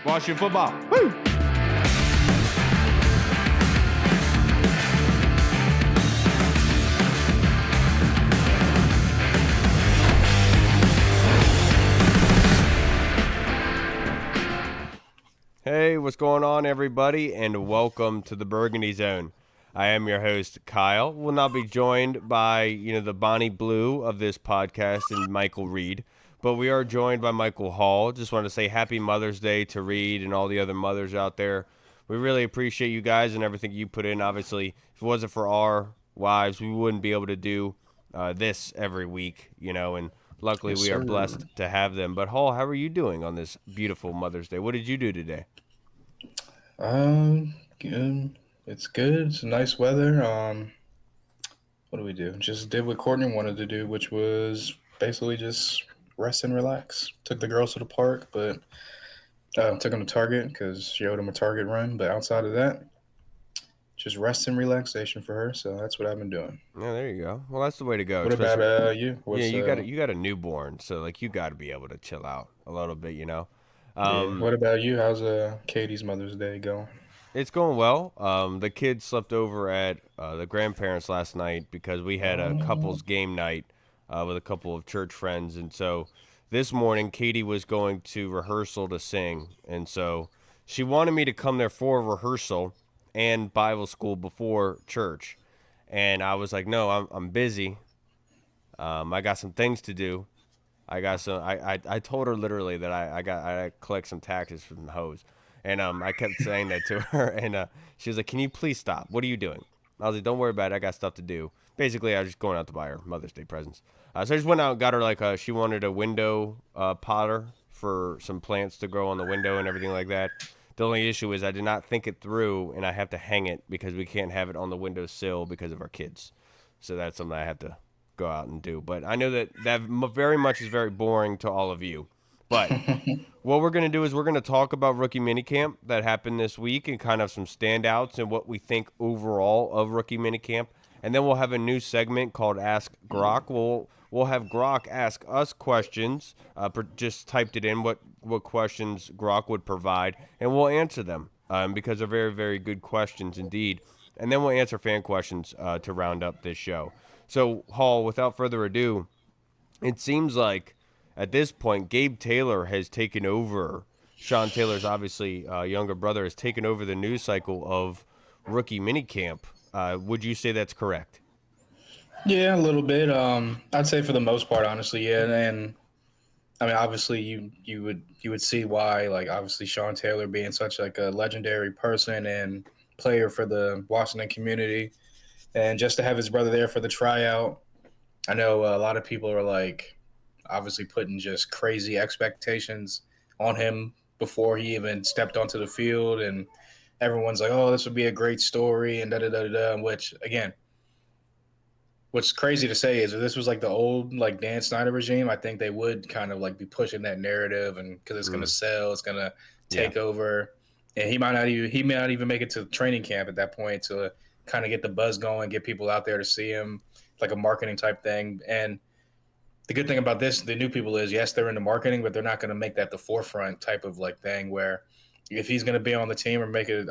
Washington football. Woo! Hey, what's going on, everybody, and welcome to the Burgundy Zone. I am your host, Kyle. We'll now be joined by, the Bonnie Blue of this podcast and Michael Reed, but we are joined by Michael Hall. Just want to say Happy Mother's Day to Reed and all the other mothers out there. We really appreciate you guys and everything you put in. Obviously, if it wasn't for our wives, we wouldn't be able to do this every week, and luckily Yes, we are sir. blessed to have them. But Hall, how are you doing on this beautiful Mother's Day? What did you do today? Good. It's good. It's nice weather. What do we do? Just did what Courtney wanted to do, which was basically just rest and relax. Took the girls to the park, but took them to Target because she owed them a Target run. But outside of that, just rest and relaxation for her. So that's what I've been doing. Yeah, there you go. Well, that's the way to go. What about Especially, you? yeah, What's you got a newborn, so like you got to be able to chill out a little bit. yeah? Um, What about you? How's Katie's Mother's Day going? it's going well. The kids slept over at the grandparents last night because we had a Um, couples game night with a couple of church friends, and so this morning Katie was going to rehearsal to sing, and so she wanted me to come there for rehearsal and Bible school before church, and I was like, no, I'm busy. I got some things to do. I got some. I told her literally that I collect some taxes from the hose, and I kept saying that to her, and she was like, "Can you please stop? What are you doing?" I was like, "Don't worry about it. I got stuff to do." Basically, I was just going out to buy her Mother's Day presents. So I just went out and got her she wanted a window potter for some plants to grow on the window and everything like that. The only issue is I did not think it through, and I have to hang it because we can't have it on the windowsill because of our kids. So that's something I have to go out and do. But I know that very much is very boring to all of you. But what we're going to do is we're going to talk about rookie minicamp that happened this week and kind of some standouts and what we think overall of rookie minicamp. And then we'll have a new segment called Ask Grock. We'll have Grock ask us questions. Just typed it in what questions Grock would provide, and we'll answer them because they're very, very good questions indeed. And then we'll answer fan questions to round up this show. So, Hall, without further ado, it seems like at this point, Gabe Taylor has taken over. Sean Taylor's obviously younger brother has taken over the news cycle of rookie minicamp. Would you say that's correct? Yeah, a little bit. I'd say for the most part, honestly, yeah. And I mean, obviously, you would see why, like, obviously, Sean Taylor being such like a legendary person and player for the Washington community, and just to have his brother there for the tryout. I know a lot of people are like, obviously, putting just crazy expectations on him before he even stepped onto the field, and everyone's like, "Oh, this would be a great story," and da da da da. Which again, what's crazy to say is if this was like the old like Dan Snyder regime, I think they would kind of like be pushing that narrative and because it's going to Mm, sell, it's going to yeah. take over, and he may not even make it to training camp at that point to kind of get the buzz going, get people out there to see him, like a marketing type thing. And the good thing about this, the new people is yes, they're into marketing, but they're not going to make that the forefront type of like thing where if he's going to be on the team or make it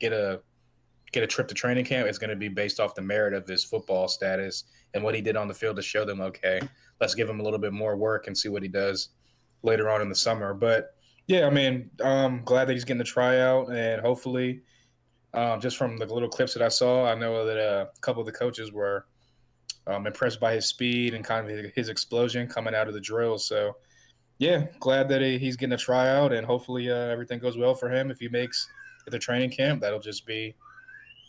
get a trip to training camp, it's going to be based off the merit of his football status and what he did on the field to show them, okay, let's give him a little bit more work and see what he does later on in the summer. But yeah, I mean, I'm glad that he's getting the tryout, and hopefully, just from the little clips that I saw, I know that a couple of the coaches were impressed by his speed and kind of his explosion coming out of the drill. So yeah, glad that he's getting a tryout, and hopefully everything goes well for him. If he makes it to training camp, that'll just be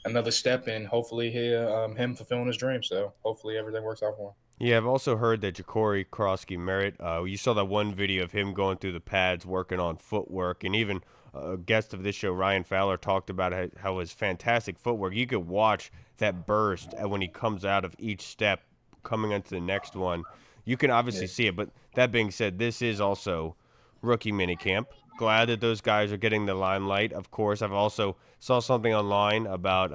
another step in hopefully him fulfilling his dream. So hopefully everything works out for him. Yeah, I've also heard that Ja'Cory Krosky Merritt, you saw that one video of him going through the pads, working on footwork, and even a guest of this show, Ryan Fowler, talked about how his fantastic footwork. You could watch that burst when he comes out of each step, coming into the next one. You can obviously Yeah. see it, but that being said, this is also rookie minicamp. Glad that those guys are getting the limelight. Of course, I've also saw something online about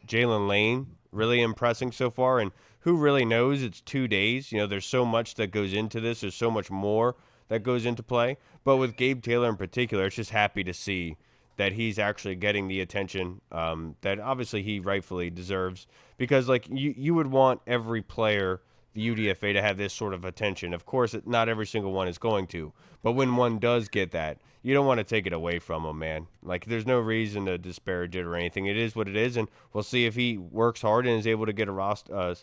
Jalen Lane really impressing so far, and who really knows? It's 2 days. There's so much that goes into this. There's so much more that goes into play. But with Gabe Taylor in particular, it's just happy to see that he's actually getting the attention that obviously he rightfully deserves. Because like you would want every player the UDFA to have this sort of attention. Of course, not every single one is going to, but when one does get that, you don't want to take it away from him, man. Like, there's no reason to disparage it or anything. It is what it is, and we'll see if he works hard and is able to get a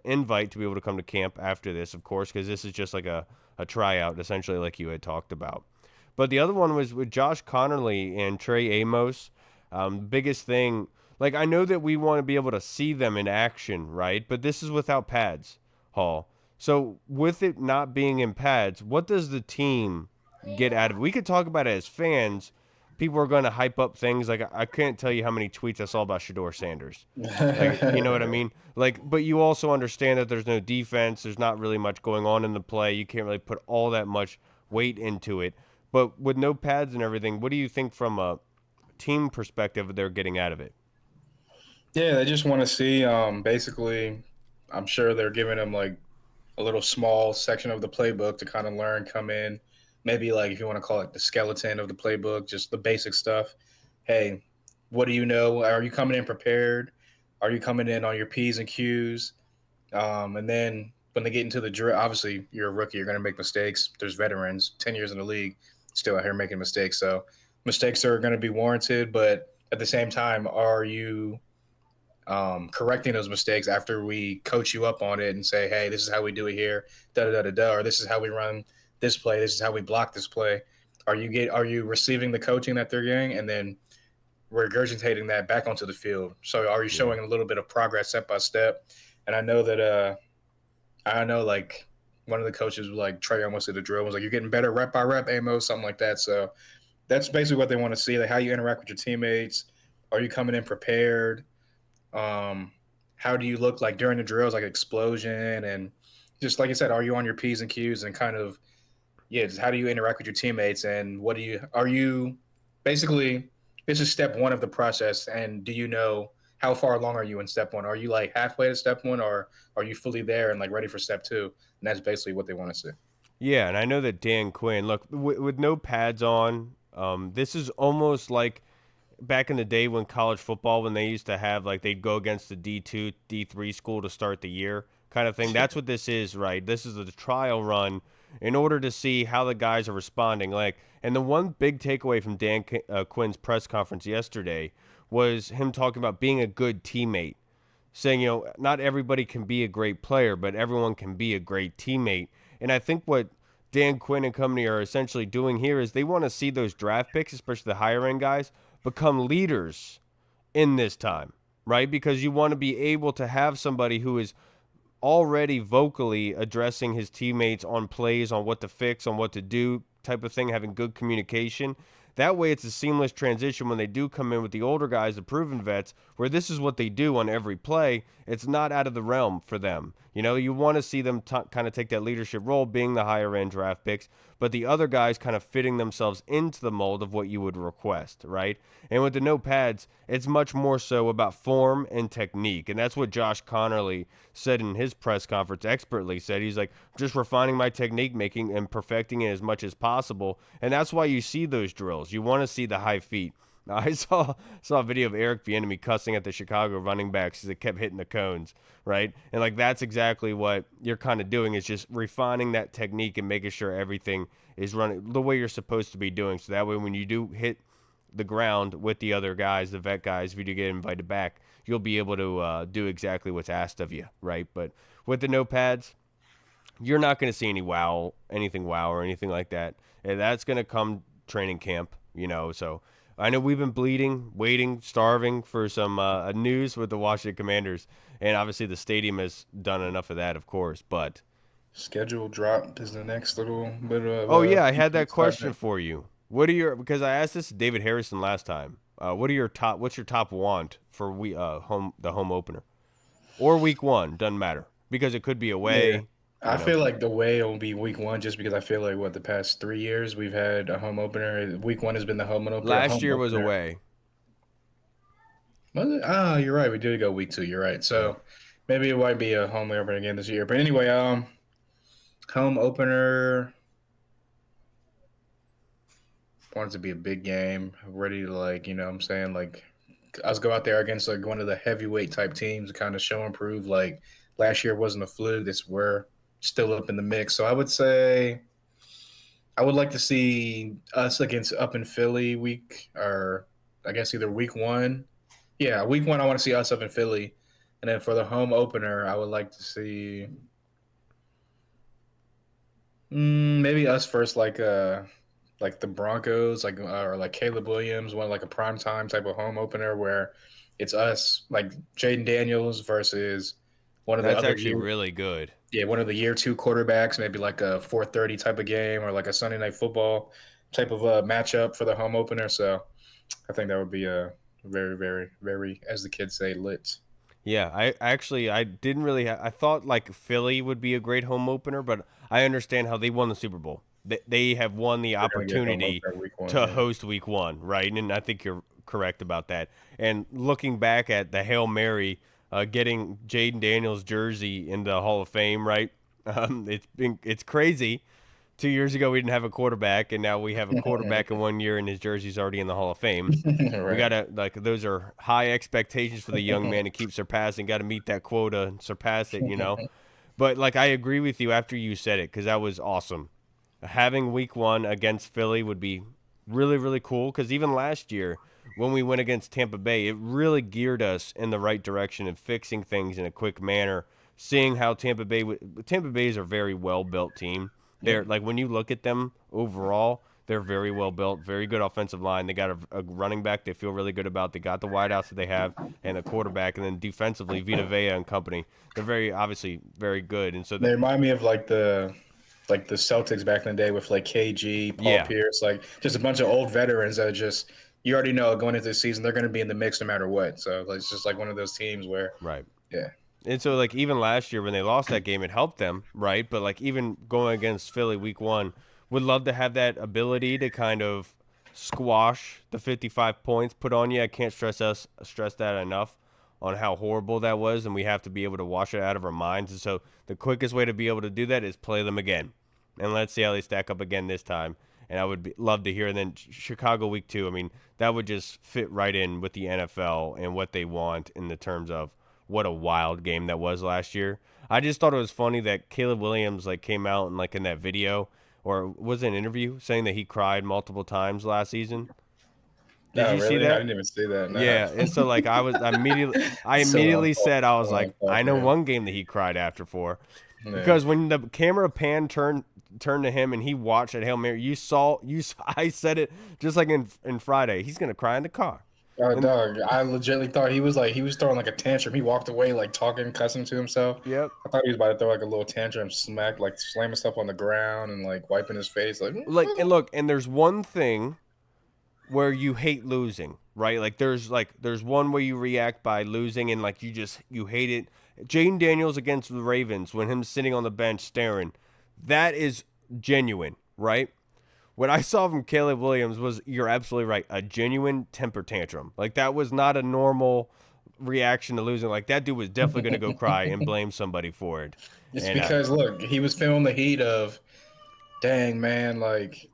invite to be able to come to camp after this, of course, because this is just like a tryout, essentially, like you had talked about. But the other one was with Josh Connerly and Trey Amos. Biggest thing, like, I know that we want to be able to see them in action, right? But this is without pads, Hall. So with it not being in pads, what does the team get out of it? We could talk about it as fans. People are going to hype up things like I can't tell you how many tweets I saw about Shador Sanders. Like, you know what I mean? Like, but you also understand that there's no defense. There's not really much going on in the play. You can't really put all that much weight into it. But with no pads and everything, what do you think from a team perspective they're getting out of it? Yeah, they just want to see. Basically, I'm sure they're giving them like a little small section of the playbook to kind of learn, come in. Maybe like if you want to call it the skeleton of the playbook, just the basic stuff. Hey, what do you know? Are you coming in prepared? Are you coming in on your P's and Q's? And then when they get into the drill, obviously you're a rookie, you're going to make mistakes. There's veterans, 10 years in the league, still out here making mistakes. So mistakes are going to be warranted, but at the same time, are you correcting those mistakes after we coach you up on it and say, hey, this is how we do it here, da da da da, or this is how we run this play, this is how we block this play. Are you receiving the coaching that they're getting and then regurgitating that back onto the field? So are you Yeah. showing a little bit of progress step by step? And I know that I know like one of the coaches was like Trey almost did the drill was like you're getting better rep by rep, Amos, something like that. So that's basically what they want to see, like how you interact with your teammates. Are you coming in prepared? Um, how do you look like during the drills, like explosion and just like I said, are you on your P's and Q's and kind of yeah, just how do you interact with your teammates and what do you are you basically this is step one of the process and do you know how far along are you in step one? Are you like halfway to step one or are you fully there and like ready for step two? And that's basically what they want to see. Yeah, and I know that Dan Quinn, look, with no pads on, this is almost like back in the day when college football, when they used to have, like, they'd go against the D2, D3 school to start the year kind of thing. That's what this is, right? This is the trial run in order to see how the guys are responding. Like, and the one big takeaway from Quinn's press conference yesterday was him talking about being a good teammate, saying, not everybody can be a great player, but everyone can be a great teammate. And I think what Dan Quinn and company are essentially doing here is they want to see those draft picks, especially the higher end guys, become leaders in this time, right? Because you want to be able to have somebody who is already vocally addressing his teammates on plays, on what to fix, on what to do, type of thing, having good communication. That way, it's a seamless transition when they do come in with the older guys, the proven vets, where this is what they do on every play. It's not out of the realm for them. You want to see them kind of take that leadership role, being the higher end draft picks, but the other guys kind of fitting themselves into the mold of what you would request, right? And with the no pads, it's much more so about form and technique. And that's what Josh Connerly said in his press conference, expertly said. He's like, just refining my technique, making and perfecting it as much as possible. And that's why you see those drills. You want to see the high feet. Now, I saw a video of Eric Bieniemy cussing at the Chicago running backs as they kept hitting the cones, right? And like that's exactly what you're kind of doing is just refining that technique and making sure everything is running the way you're supposed to be doing. So that way, when you do hit the ground with the other guys, the vet guys, if you do get invited back, you'll be able to do exactly what's asked of you, right? But with the no pads, you're not going to see anything wow or anything like that. And that's going to come training camp, So I know we've been bleeding, waiting, starving for some news with the Washington Commanders, and obviously the stadium has done enough of that, of course. But Schedule drop is the next little bit of oh yeah, I had that question excitement. for you. What are your because I asked this to David Harrison last time. What are your top? What's your top want for the home opener or week one? Doesn't matter because it could be Yeah. away. I feel like the way it will be week one, just because I feel like what the past 3 years we've had a home opener. Week one has been the home opener. Last Home year was opener. away. Was it? Ah, you're right. We did go week two. You're right. Yeah. So maybe it might be a home opener again this year. But anyway, home opener. want it to be a big game, ready to like, you know what I'm saying? Like us go out there against like one of the heavyweight type teams to kind of show and prove like last year wasn't a fluke. This we're still up in the mix. So I would say I would like to see us against up in Philly week or I guess either week one. Yeah, week one I want to see us up in Philly. And then for the home opener, I would like to see maybe us first like the Broncos, like or like Caleb Williams, one like a prime time type of home opener where it's us like Jaden Daniels versus one of the That's other actually year really good. one of the year two quarterbacks, maybe like a 4:30 type of game or like a Sunday night football type of matchup for the home opener. So I think that would be a very, very, very, as the kids say, lit. Yeah, I didn't really I thought like Philly would be a great home opener, but I understand how they won the Super Bowl. They have won the They're gonna get home opportunity opener week one. to Yeah. host week 1, right? And I think you're correct about that. And looking back at the Hail Mary getting Jaden Daniels jersey in the Hall of Fame, right? It's crazy. 2 years ago we didn't have a quarterback, and now we have a quarterback in 1 year, and his jersey's already in the Hall of Fame. We Right. gotta like those are high expectations for the young man to keep surpassing. Got to meet that quota and surpass it. But like I agree with you after you said it because that was awesome. Having week 1 against Philly would be really really cool because even last year when we went against Tampa Bay, it really geared us in the right direction and fixing things in a quick manner. Seeing how Tampa Bay is a very well built team. Yeah. They're like when you look at them overall, they're very well built, very good offensive line. They got a running back they feel really good about. They got the wideouts that they have and a quarterback, and then defensively, Vita Vea and company. They're very obviously very good, and so They that remind me of like the Celtics back in the day with like KG, Paul yeah, Pierce, like just a bunch of old veterans that are just you already know going into the season they're going to be in the mix no matter what. So like, it's just like one of those teams where right. yeah, And so like even last year when they lost that game, it helped them, right? But like even going against Philly week 1, would love to have that ability to kind of squash the 55 points put on you. I can't stress that enough on how horrible that was, and we have to be able to wash it out of our minds. And so the quickest way to be able to do that is play them again, and let's see how they stack up again this time. And I would love to hear. And then Chicago week 2. I mean, that would just fit right in with the NFL and what they want in the terms of what a wild game that was last year. I just thought it was funny that Caleb Williams like came out and like in that video or was it an interview saying that he cried multiple times last season. Did no, you see really, I that? didn't even see that. Nah, Yeah, and so like I so immediately said I was so like uncalled I for know him. one game that he cried after for Yeah. because when the camera turned to him and he watched at Hail Mary, I said it just like in Friday. He's gonna cry in the car, Oh, and dog, I legitimately thought he was throwing like a tantrum. He walked away like talking, cussing to himself. yep. I thought he was about to throw like a little tantrum, smack like slamming stuff on the ground and like wiping his face. Like, Like and look, and there's one thing where you hate losing, right? There's one where you react by losing and like you hate it. Jaden Daniels against the Ravens when him sitting on the bench staring, that is genuine, right? What I saw from Caleb Williams was you're absolutely right, a genuine temper tantrum. Like that was not a normal reaction to losing. Like that dude was definitely going to go cry and blame somebody for it. it's And because look, he was feeling the heat of, dang man, like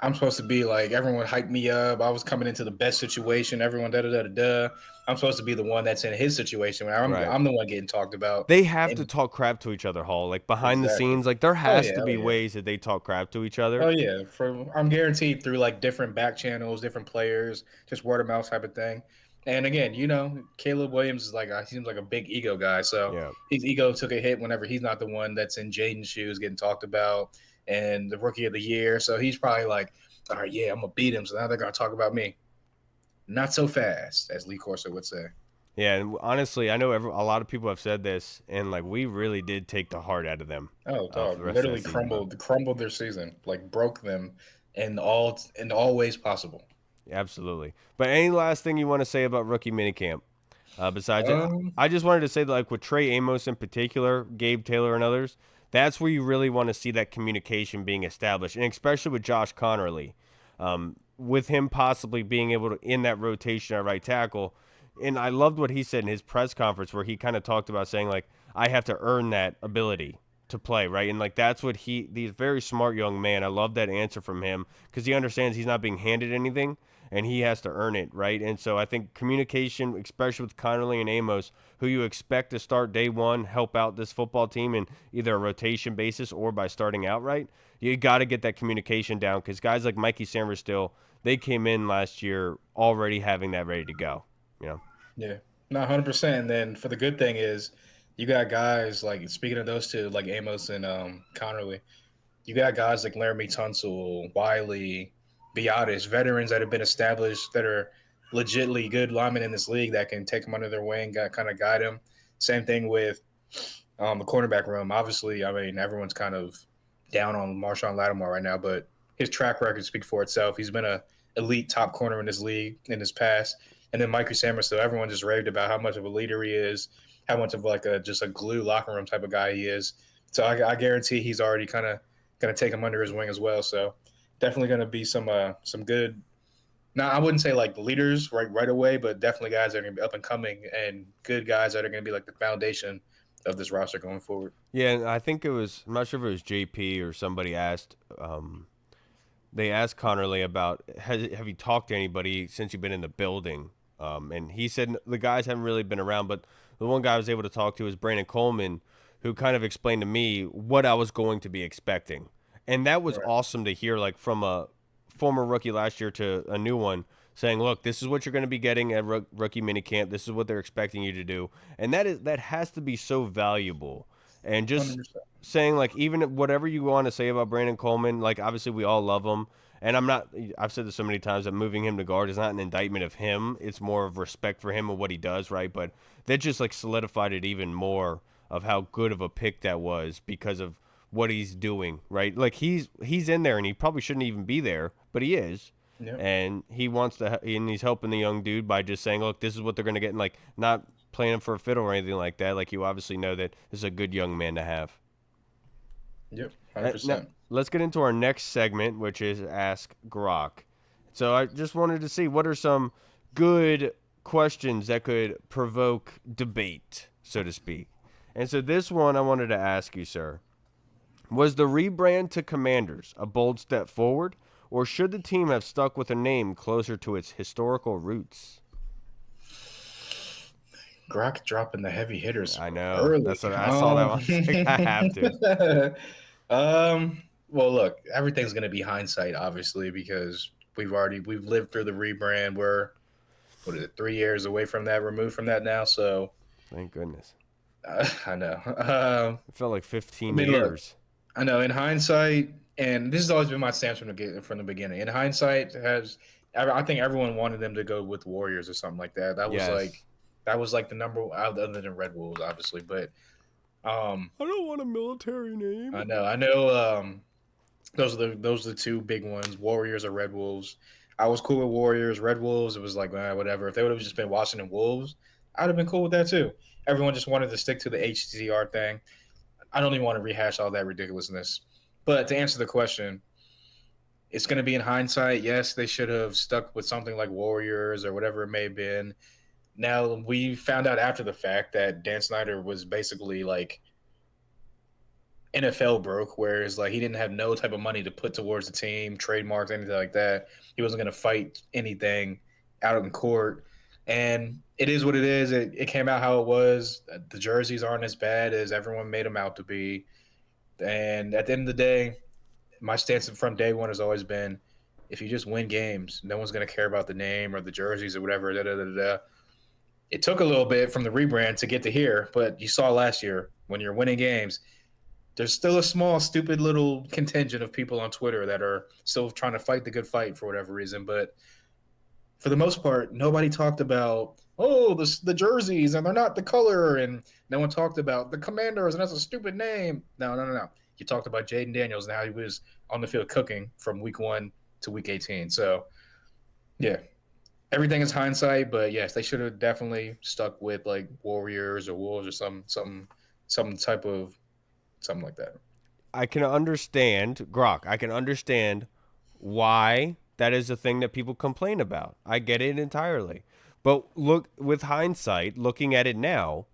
I'm supposed to be like everyone hyped me up. I was coming into the best situation. Everyone da da da da da. I'm supposed to be the one that's in his situation. When right. I'm the one getting talked about. They have to And talk crap to each other, Hall. Like behind the exactly. scenes, like there Oh has yeah. to Oh be yeah. ways that they talk crap to each other. Oh yeah. I'm guaranteed through like different back channels, different players, just word of mouth type of thing. And again, you know, Caleb Williams is like he seems like a big ego guy. So Yeah. his ego took a hit whenever he's not the one that's in Jaden's shoes getting talked about and the rookie of the year. So he's probably like, all right, yeah, I'm gonna beat him. So now they're gonna talk about me. Not so fast, as Lee Corso would say. Yeah, and honestly, I know a lot of people have said this, and like we really did take the heart out of them Oh, for the dog, rest of that literally season. But crumbled their season, like broke them in all ways possible. absolutely. But any last thing you want to say about rookie minicamp? Besides it, Um, I just wanted to say that like with Trey Amos in particular, Gabe Taylor and others, that's where you really want to see that communication being established, and especially with Josh Connerly, with him possibly being able to in that rotation at right tackle. And I loved what he said in his press conference where he kind of talked about saying like I have to earn that ability to play, right? And like that's what he's a very smart young man. I love that answer from him because he understands he's not being handed anything and he has to earn it, right? And so I think communication, especially with Connerly and Amos, who you expect to start day one, help out this football team in either a rotation basis or by starting outright. You got to get that communication down because guys like Mikey Samerstill, they came in last year already having that ready to go. You know. Yeah, no, 100%. And then for the good thing is, you got guys like speaking of those two, like Amos and Connerly. You got guys like Laramie Tunsil, Wiley, Biotis, veterans that have been established that are legitly good linemen in this league that can take them under their wing, kind of guide them. Same thing with the cornerback room. Obviously, I mean everyone's kind of down on Marshawn Lattimore right now, but his track record speaks for itself. He's been a elite top corner in this league in his past. And then Mikey Samerson, everyone just raved about how much of a leader he is, how much of like a just a glue locker room type of guy he is. So I guarantee he's already kind of going to take him under his wing as well. So definitely going to be some good. Now I wouldn't say like leaders right away, but definitely guys that are going to be up and coming and good guys that are going to be like the foundation of this roster going forward. Yeah, and I think it was. I'm not sure if it was JP or somebody asked. They asked Connerly about have you talked to anybody since you've been in the building, and he said the guys haven't really been around, but the one guy I was able to talk to was Brandon Coleman, who kind of explained to me what I was going to be expecting, and that was Right. awesome to hear, like from a former rookie last year to a new one, saying, "Look, this is what you're going to be getting at rookie minicamp. This is what they're expecting you to do," and that has to be so valuable. And just 100%. saying, like, even whatever you want to say about Brandon Coleman, like obviously we all love him, and I've said this so many times that moving him to guard is not an indictment of him. It's more of respect for him and what he does, right? But that just like solidified it even more of how good of a pick that was because of what he's doing, right? Like he's in there and he probably shouldn't even be there, but he is. Yep. And he wants to, and he's helping the young dude by just saying, "Look, this is what they're going to get," and like not playing him for a fiddle or anything like that. Like you obviously know that this is a good young man to have. Yep. Now, 100%. let's get into our next segment, which is Ask Grok. So I just wanted to see what are some good questions that could provoke debate, so to speak. And so this one I wanted to ask you, sir. Was the rebrand to Commanders a bold step forward, or should the team have stuck with a name closer to its historical roots? Grock dropping the heavy hitters I know. early. That's what I saw that one. I was like, I have to. Well, look, everything's going to be hindsight, obviously, because we've lived through the rebrand. We're what is it, 3 years away from that, removed from that now. So Thank goodness. I know. It felt like I 15 mean, look, years. I know. In hindsight, and this has always been my stance from the beginning. In hindsight, I think everyone wanted them to go with Warriors or something like that. Yes. That was like the number other than Red Wolves, obviously, but. I don't want a military I name. know. I know. Those are the two big ones: Warriors or Red Wolves. I was cool with Warriors. Red Wolves, it was like whatever. If they would have just been Washington Wolves, I'd have been cool with that too. Everyone just wanted to stick to the HCR thing. I don't even want to rehash all that ridiculousness. But to answer the question, it's going to be in hindsight. Yes, they should have stuck with something like Warriors or whatever it may have been. Now we found out after the fact that Dan Snyder was basically like NFL broke, whereas like he didn't have no type of money to put towards the team, trademarks, anything like that. He wasn't going to fight anything out in court, and it is what it is. It came out how it was. The jerseys aren't as bad as everyone made them out to be, and at the end of the day, my stance from day one has always been: if you just win games, no one's going to care about the name or the jerseys or whatever. Da, da, da, da. It took a little bit from the rebrand to get to here, but you saw last year when you're winning games there's still a small, stupid little contingent of people on Twitter that are still trying to fight the good fight for whatever reason. But for the most part, nobody talked about the jerseys and they're not the color, and no one talked about the Commanders and that's a stupid name. No, no, no, no. You talked about Jaden Daniels and how he was on the field cooking from week 1 to week 18. So yeah, everything is hindsight, but yes, they should have definitely stuck with like Warriors or Wolves or some type of something like that. I can understand, Grok, I can understand why that is a thing that people complain about. I get it entirely. But look, with hindsight, looking at it now,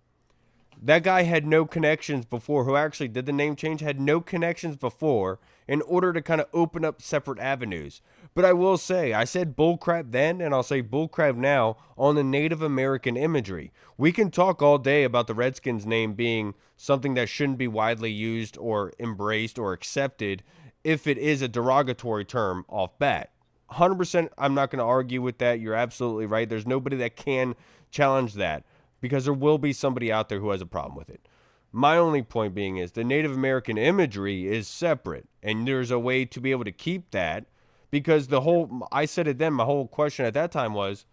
That guy had no connections before, who actually did the name change, had no connections before in order to kind of open up separate avenues. But I will say, I said bullcrap then, and I'll say bullcrap now on the Native American imagery. We can talk all day about the Redskins name being something that shouldn't be widely used or embraced or accepted if it is a derogatory term off bat. 100%, I'm not going to argue with that. You're absolutely right. There's nobody that can challenge that because there will be somebody out there who has a problem with it. My only point being is the Native American imagery is separate, and there's a way to be able to keep that because I said it then, my whole question at that time was,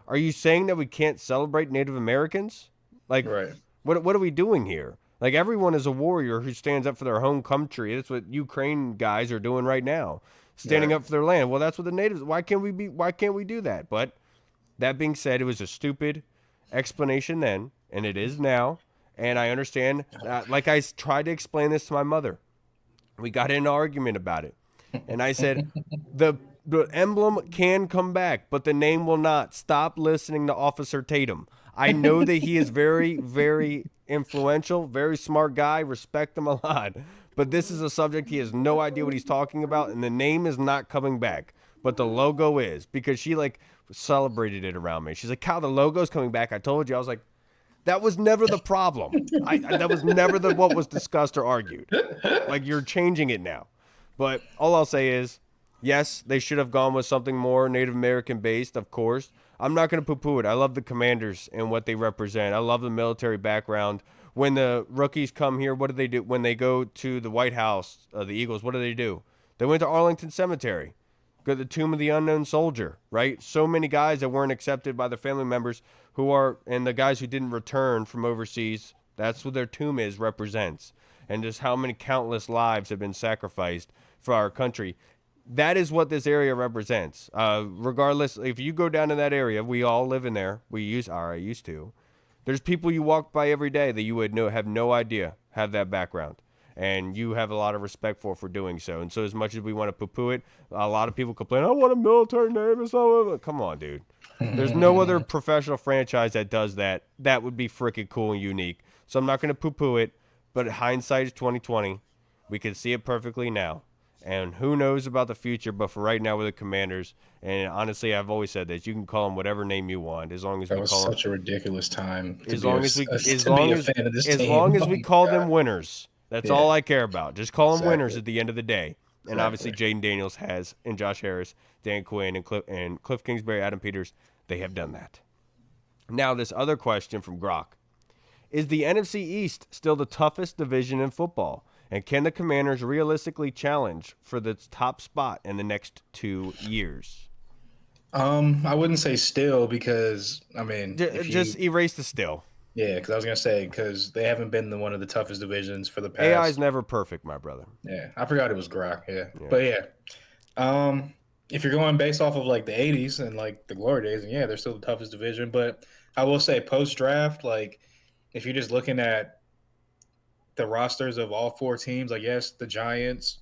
are you saying that we can't celebrate Native Americans? Like, Right. what are we doing here? Like, everyone is a warrior who stands up for their home country. That's what Ukraine guys are doing right now, standing Right. up for their land. Well, that's what the natives. Why can't we do that? But that being said, it was a stupid explanation then, and it is now. And I understand. Like tried to explain this to my mother. We got in an argument about it, and I said, the emblem can come back, but the name will not. Stop listening to Officer Tatum. I know that he is very, very influential, very smart guy. Respect him a lot. But this is a subject he has no idea what he's talking about, and the name is not coming back. But the logo is because she like celebrated it around me. She's like, "Kyle, the logo's coming back." I told you. I was like, that was never the problem. That was never what was discussed or argued. Like, you're changing it now. But all I'll say is, yes, they should have gone with something more Native American based, of course. I'm not going to poo-poo it. I love the Commanders and what they represent. I love the military background. When the rookies come here, what do they do? When they go to the White House, the Eagles, what do? They went to Arlington Cemetery, go to the Tomb of the Unknown Soldier, right? So many guys that weren't accepted by their family members and the guys who didn't return from overseas, that's what their tomb represents. And just how many countless lives have been sacrificed for our country. That is what this area represents. Regardless, if you go down in that area, we all live in there. I used to. There's people you walk by every day that you would have no idea have that background. And you have a lot of respect for doing so. And so, as much as we want to poo-poo it, a lot of people complain, "I want a military name." And so, come on, dude. There's no other professional franchise that does that. That would be freaking cool and unique. So I'm not going to poo-poo it, but hindsight is 2020. We can see it perfectly now. And who knows about the future, but for right now, we're the Commanders. And honestly, I've always said this: you can call them whatever name you want, as long as That we was call them, such a ridiculous time to as be long as we, as to be long a as, fan of this as team. long as Oh we my call them God. winners. That's Yeah, all I care about. Just call them winners exactly. at the end of the day. And obviously, Exactly. Jaden Daniels has, and Josh Harris, Dan Quinn, and Cliff Kingsbury, Adam Peters, they have done that. Now, this other question from Grock: is the NFC East still the toughest division in football? And can the Commanders realistically challenge for the top spot in the next 2 years? I wouldn't say still because I mean, if Just you erase the still. yeah, because I was gonna say because they haven't been one of the toughest divisions for the AI is past. never perfect, my brother. Yeah, I forgot it was Grok. Yeah, Yeah. but yeah, if you're going based off of like the '80s and like the glory days, and yeah, they're still the toughest division. But I will say post draft, like if you're just looking at the rosters of all four teams, like yes, the Giants,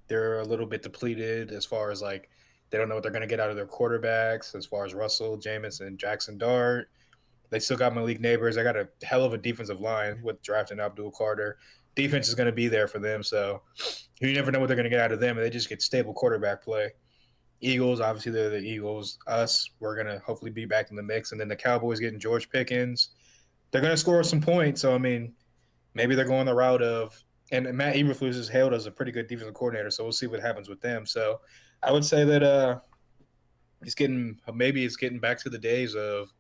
they're a little bit depleted as far as like they don't know what they're going to get out of their quarterbacks as far as Russell, Jameis, and Jackson Dart. They still got Malik Neighbors. I got a hell of a defensive line with drafting Abdul Carter. Defense is going to be there for them, so you never know what they're going to get out of them. And they just get stable quarterback play. Eagles, obviously, they're the Eagles. Us, we're going to hopefully be back in the mix. And then the Cowboys getting George Pickens. They're going to score some points. So, I mean, maybe they're going the route of, and Matt Eberflus is hailed as a pretty good defensive coordinator. So we'll see what happens with them. So I would say that it's getting back to the days of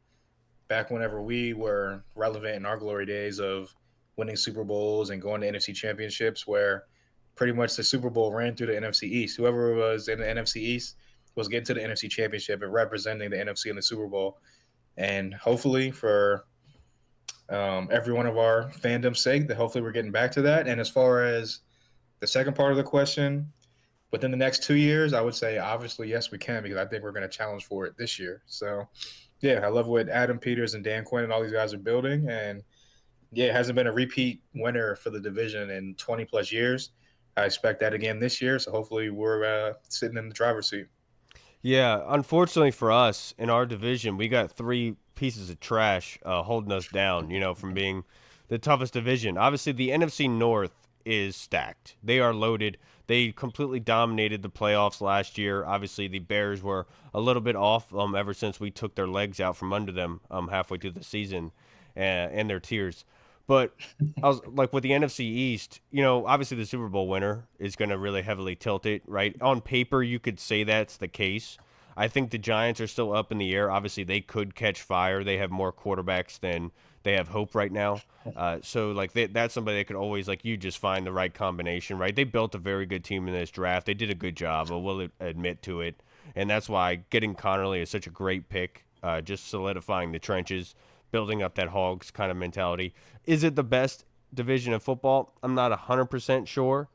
back whenever we were relevant in our glory days of winning Super Bowls and going to NFC championships, where pretty much the Super Bowl ran through the NFC East. Whoever was in the NFC East was getting to the NFC championship and representing the NFC in the Super Bowl. And hopefully, for every one of our fandom's sake, that hopefully we're getting back to that. And as far as the second part of the question, within the next 2 years, I would say obviously yes, we can because I think we're going to challenge for it this year. So yeah, I love what Adam Peters and Dan Quinn and all these guys are building, and yeah, it hasn't been a repeat winner for the division in 20 plus years. I expect that again this year, so hopefully we're sitting in the driver's seat. Yeah, unfortunately for us in our division, we got three pieces of trash holding us down. From being the toughest division. Obviously, the NFC North is stacked. They are loaded. They completely dominated the playoffs last year. Obviously, the Bears were a little bit off ever since we took their legs out from under them halfway through the season and their tears. But I was like with the NFC East, obviously the Super Bowl winner is going to really heavily tilt it, right? On paper, you could say that's the case. I think the Giants are still up in the air. Obviously, they could catch fire. They have more quarterbacks than they have hope right now. So like that's somebody that could always like you just find the right combination, right? They built a very good team in this draft. They did a good job. I will admit to it, and that's why getting Connerly is such a great pick. Just solidifying the trenches, building up that Hogs kind of mentality. Is it the best division of football? I'm not 100% sure.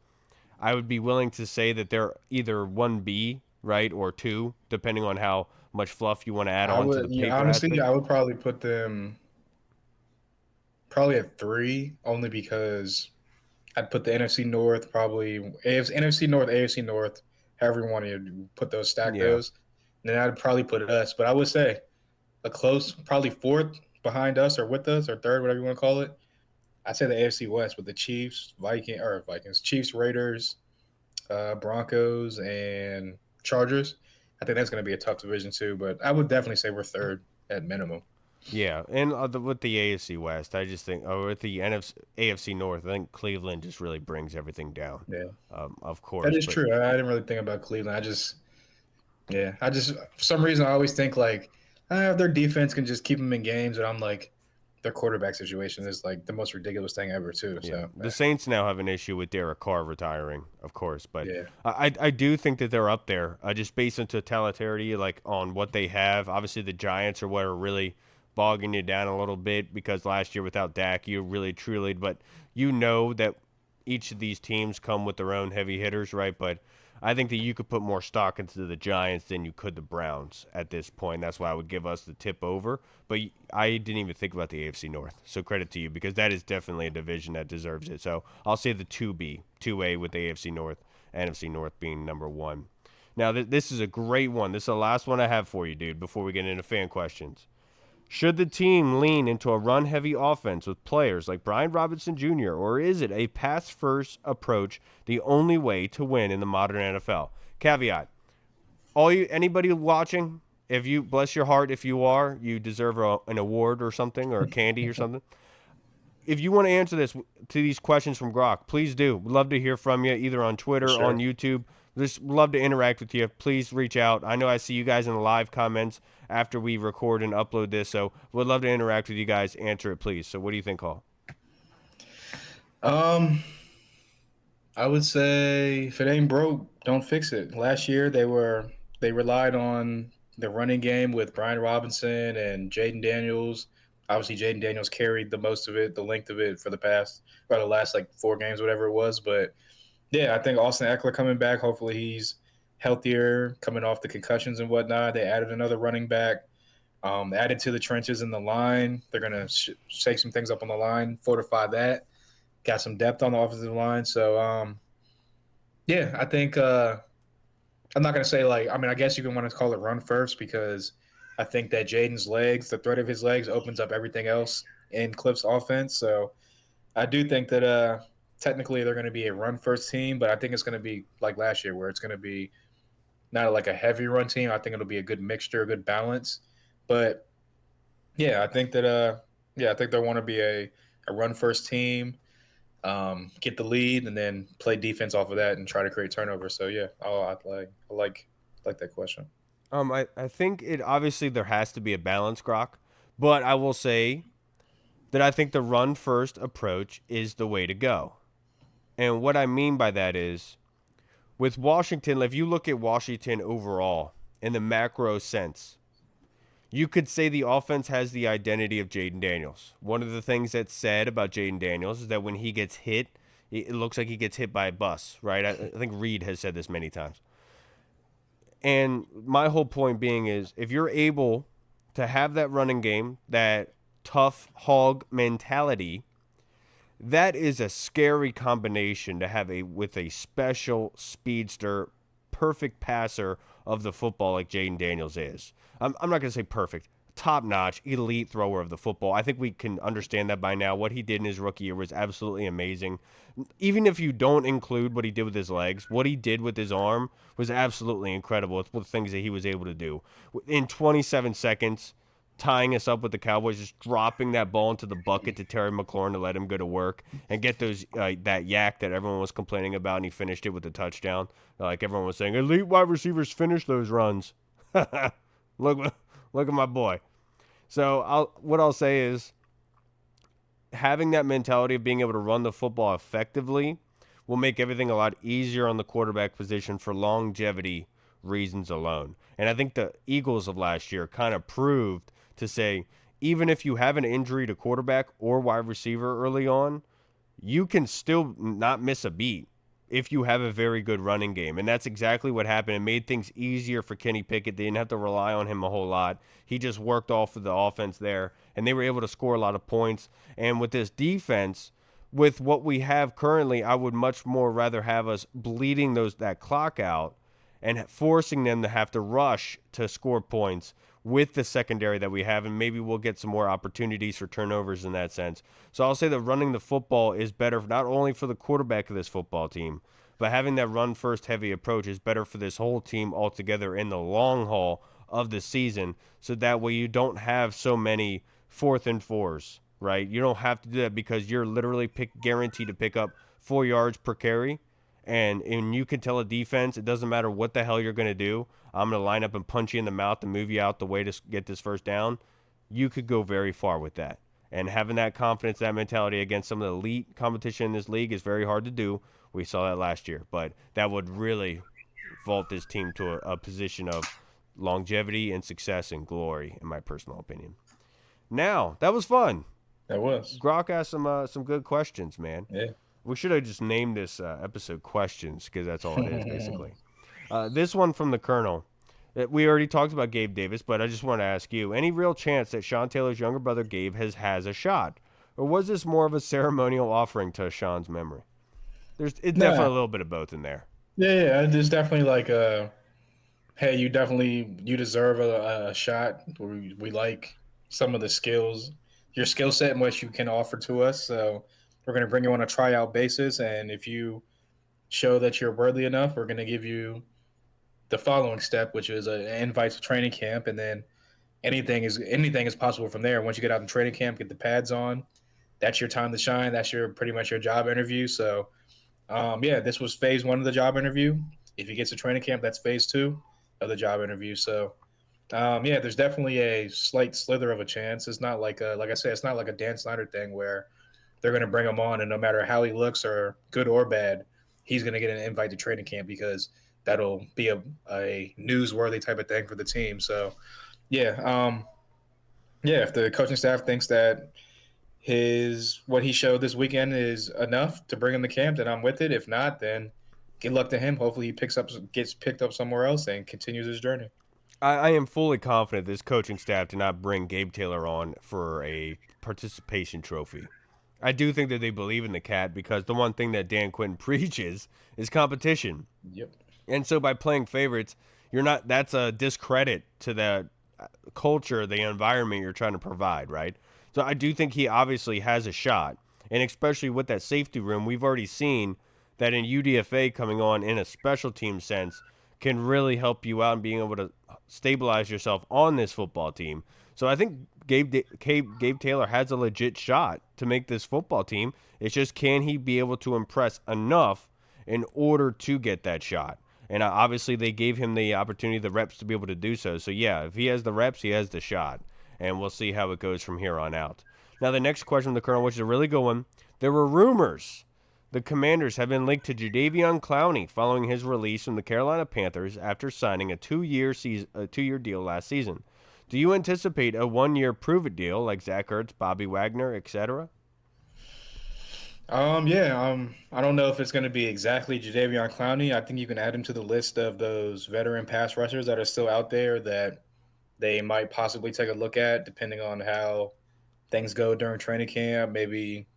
I would be willing to say that they're either 1B, right, or 2, depending on how much fluff you want to add I on to the would, yeah, paper honestly, aspect. I would probably put them probably at 3, only because I'd put the NFC North probably NFC North, AFC North, however you want to put those, stack Yeah. those. And then I'd probably put us, but I would say a close, probably fourth behind us or with us or third, whatever you want to call it. I'd say the AFC West with the Chiefs, Vikings, Chiefs, Raiders, Broncos, and Chargers. I think that's going to be a tough division too, but I would definitely say we're third at minimum. Yeah, and with the AFC West, I just think, or with the AFC North, I think Cleveland just really brings everything down. Yeah, Of that course, is but true. I didn't really think about Cleveland. I just for some reason I always think like if their defense can just keep them in games, and I'm like their quarterback situation is like the most ridiculous thing ever too. yeah, So the Saints now have an issue with Derek Carr retiring, of course, but yeah, I do think that they're up there, just based on totality, like on what they have. Obviously, the Giants are what are really bogging you down a little bit because last year without Dak, you really truly, but that each of these teams come with their own heavy hitters, right? But I think that you could put more stock into the Giants than you could the Browns at this point. That's why I would give us the tip over. But I didn't even think about the AFC North. So credit to you because that is definitely a division that deserves it. So I'll say the 2B, 2A with the AFC North, NFC North being number 1. Now, this is a great one. This is the last one I have for you, dude, before we get into fan questions. Should the team lean into a run heavy offense with players like Brian Robinson Jr., or is it a pass first approach the only way to win in the modern NFL? Caveat: anybody watching, if you bless your heart, if you deserve an award or something or a candy or something. If you want to answer these questions from Grok, please do. We'd love to hear from you either on for Twitter, on sure. YouTube. Just love to interact with you. Please reach out. I know I see you guys in the live comments after we record and upload this, so we'd love to interact with you guys. Answer it, please. So, what do you think, Hall? Um, I would say if it ain't broke, don't fix it. Last year they relied on the running game with Brian Robinson and Jaden Daniels. Obviously, Jaden Daniels carried the most of it, the length of it for the last like 4 games, whatever it was. But yeah, I think Austin Eckler coming back. Hopefully, he's healthier, coming off the concussions and whatnot. They added another running back. Added to the trenches in the line. They're gonna shake some things up on the line, fortify that. Got some depth on the offensive line. So yeah, I think I'm not gonna say like I mean I guess you can want to call it run first because I think that Jaden's legs, the threat of his legs, opens up everything else in Cliff's offense. So I do think that technically they're going to be a run first team, but I think it's going to be like last year where it's going to be not like a heavy run team. I think it'll be a good mixture, a good balance. But yeah, I think that I think they want to be a run first team, get the lead, and then play defense off of that and try to create turnover. So yeah, I like that question. I think it obviously there has to be a balance, Grok, but I will say that I think the run first approach is the way to go. And what I mean by that is with Washington, if you look at Washington overall in the macro sense, you could say the offense has the identity of Jaden Daniels. One of the things that's said about Jaden Daniels is that when he gets hit, it looks like he gets hit by a bus, right? I think Reed has said this many times. And my whole point being is if you're able to have that running game, that tough hog mentality, that is a scary combination to have with a special speedster, perfect passer of the football like Jaden Daniels is. I'm not going to say perfect, top-notch, elite thrower of the football. I think we can understand that by now. What he did in his rookie year was absolutely amazing. Even if you don't include what he did with his legs, what he did with his arm was absolutely incredible. It's the things that he was able to do. In 27 seconds, tying us up with the Cowboys, just dropping that ball into the bucket to Terry McLaurin to let him go to work and get those that yak that everyone was complaining about, and he finished it with a touchdown. Like everyone was saying, elite wide receivers finish those runs. look, look at my boy. So what I'll say is having that mentality of being able to run the football effectively will make everything a lot easier on the quarterback position for longevity reasons alone. And I think the Eagles of last year kind of proved to say, even if you have an injury to quarterback or wide receiver early on, you can still not miss a beat if you have a very good running game. And that's exactly what happened. It made things easier for Kenny Pickett. They didn't have to rely on him a whole lot. He just worked off of the offense there, and they were able to score a lot of points. And with this defense, with what we have currently, I would much more rather have us bleeding that clock out and forcing them to have to rush to score points with the secondary that we have, and maybe we'll get some more opportunities for turnovers in that sense. So I'll say that running the football is better not only for the quarterback of this football team, but having that run first heavy approach is better for this whole team altogether in the long haul of the season. So that way you don't have so many 4th and 4s, right? You don't have to do that because you're literally guaranteed to pick up 4 yards per carry. And you can tell a defense, it doesn't matter what the hell you're going to do. I'm going to line up and punch you in the mouth and move you out the way to get this first down. You could go very far with that. And having that confidence, that mentality against some of the elite competition in this league is very hard to do. We saw that last year. But that would really vault this team to a position of longevity and success and glory, in my personal opinion. Now, that was fun. That was. Grok asked some good questions, man. Yeah. We should have just named this episode Questions because that's all it is, basically. This one from the Colonel. We already talked about Gabe Davis, but I just want to ask you, any real chance that Sean Taylor's younger brother Gabe has a shot? Or was this more of a ceremonial offering to Sean's memory? It's definitely a little bit of both in there. Yeah, there's definitely like hey, you deserve a shot. We like some of the skills, your skill set and what you can offer to us. So we're going to bring you on a tryout basis, and if you show that you're worthy enough, we're going to give you the following step, which is an invite to training camp, and then anything is possible from there. Once you get out in training camp, get the pads on. That's your time to shine. That's your pretty much your job interview. So, yeah, this was phase 1 of the job interview. If he gets to training camp, that's phase 2 of the job interview. So, yeah, there's definitely a slight slither of a chance. It's not like like I said, it's not like a Dan Snyder thing where they're going to bring him on, and no matter how he looks or good or bad, he's going to get an invite to training camp because that'll be a newsworthy type of thing for the team. So, yeah, yeah. If the coaching staff thinks that what he showed this weekend is enough to bring him to camp, then I'm with it. If not, then good luck to him. Hopefully, he gets picked up somewhere else and continues his journey. I am fully confident this coaching staff did not bring Gabe Taylor on for a participation trophy. I do think that they believe in the cat because the one thing that Dan Quinn preaches is competition. Yep. And so by playing favorites, that's a discredit to the culture, the environment you're trying to provide, right? So I do think he obviously has a shot. And especially with that safety room, we've already seen that in UDFA coming on in a special team sense can really help you out and being able to stabilize yourself on this football team. So I think Gabe Taylor has a legit shot to make this football team. It's just, can he be able to impress enough in order to get that shot? And obviously they gave him the opportunity, the reps, to be able to do so. So yeah, if he has the reps, he has the shot. And we'll see how it goes from here on out. Now the next question from the Colonel, which is a really good one. There were rumors the Commanders have been linked to Jadeveon Clowney following his release from the Carolina Panthers after signing a two-year deal last season. Do you anticipate a one-year prove-it deal like Zach Ertz, Bobby Wagner, etc.? Yeah, I don't know if it's going to be exactly Jadeveon Clowney. I think you can add him to the list of those veteran pass rushers that are still out there that they might possibly take a look at, depending on how things go during training camp. Maybe